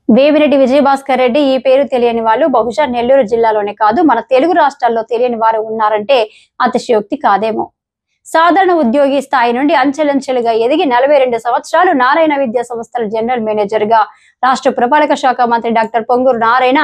వేమిరెడ్డి విజయభాస్కర్ రెడ్డి ఈ పేరు తెలియని వాళ్ళు బహుశా నెల్లూరు జిల్లాలోనే కాదు మన తెలుగు రాష్ట్రాల్లో తెలియని వారు ఉన్నారంటే అతిశయోక్తి కాదేమో. సాధారణ ఉద్యోగి స్థాయి నుండి అంచెలంచెలుగా ఎదిగి 42 సంవత్సరాలు నారాయణ విద్యా సంస్థల జనరల్ మేనేజర్ గా రాష్ట్ర పురపాలక శాఖ మంత్రి డాక్టర్ పొంగూరు నారాయణ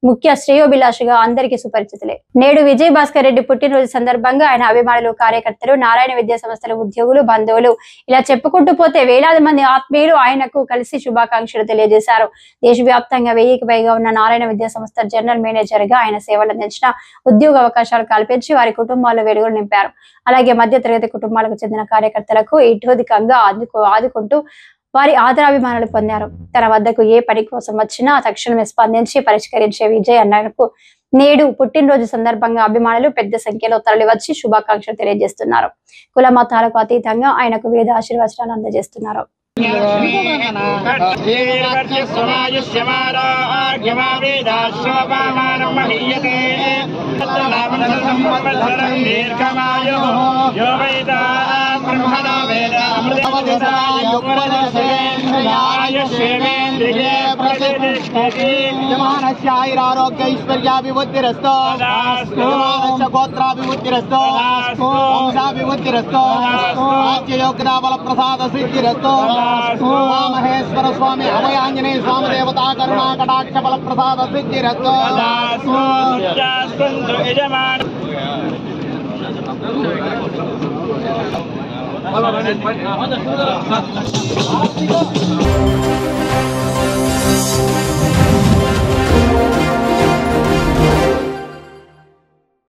ముఖ్య శ్రేయోభిలాషిగా అందరికీ సుపరిచితులే. నేడు విజయభాస్కర్ రెడ్డి పుట్టినరోజు సందర్భంగా ఆయన అభిమానులు, కార్యకర్తలు, నారాయణ విద్యా సంస్థల ఉద్యోగులు, బంధువులు ఇలా చెప్పుకుంటూ పోతే వేలాది మంది ఆత్మీయులు ఆయనకు కలిసి శుభాకాంక్షలు తెలియజేశారు. దేశవ్యాప్తంగా 1000కి పైగా ఉన్న నారాయణ విద్యా సంస్థ జనరల్ మేనేజర్ గా ఆయన సేవలు అందించిన, ఉద్యోగ అవకాశాలు కల్పించి వారి కుటుంబాల్లో వెలుగులు నింపారు. అలాగే మధ్య తరగతి కుటుంబాలకు చెందిన కార్యకర్తలకు ఇటోధికంగా ఆదుకుంటూ వారి ఆదరాభిమానాలు పొందారు. తన వద్దకు ఏ పని కోసం వచ్చినా తక్షణమే స్పందించి పరిష్కరించే విజయ్ అన్నకు నేడు పుట్టినరోజు సందర్భంగా అభిమానులు పెద్ద సంఖ్యలో తరలివచ్చి శుభాకాంక్షలు తెలియజేస్తున్నారు. కుల మతాలకు అతీతంగా ఆయనకు వేద ఆశీర్వచనాలు అందజేస్తున్నారు. आरोग्यैश्वर्याभिवृद्धिरस्तो गोत्राभिवृद्धिरस्तो वंशाभिवृद्धिरस्तो राज्ययोग्यता बलप्रसाद सिद्धिरस्तो महेश्वर स्वामी अभयांजनेय स्वामी देवता करुणा कटाक्ष बलप्रसाद सिद्धिरस्तो Hello,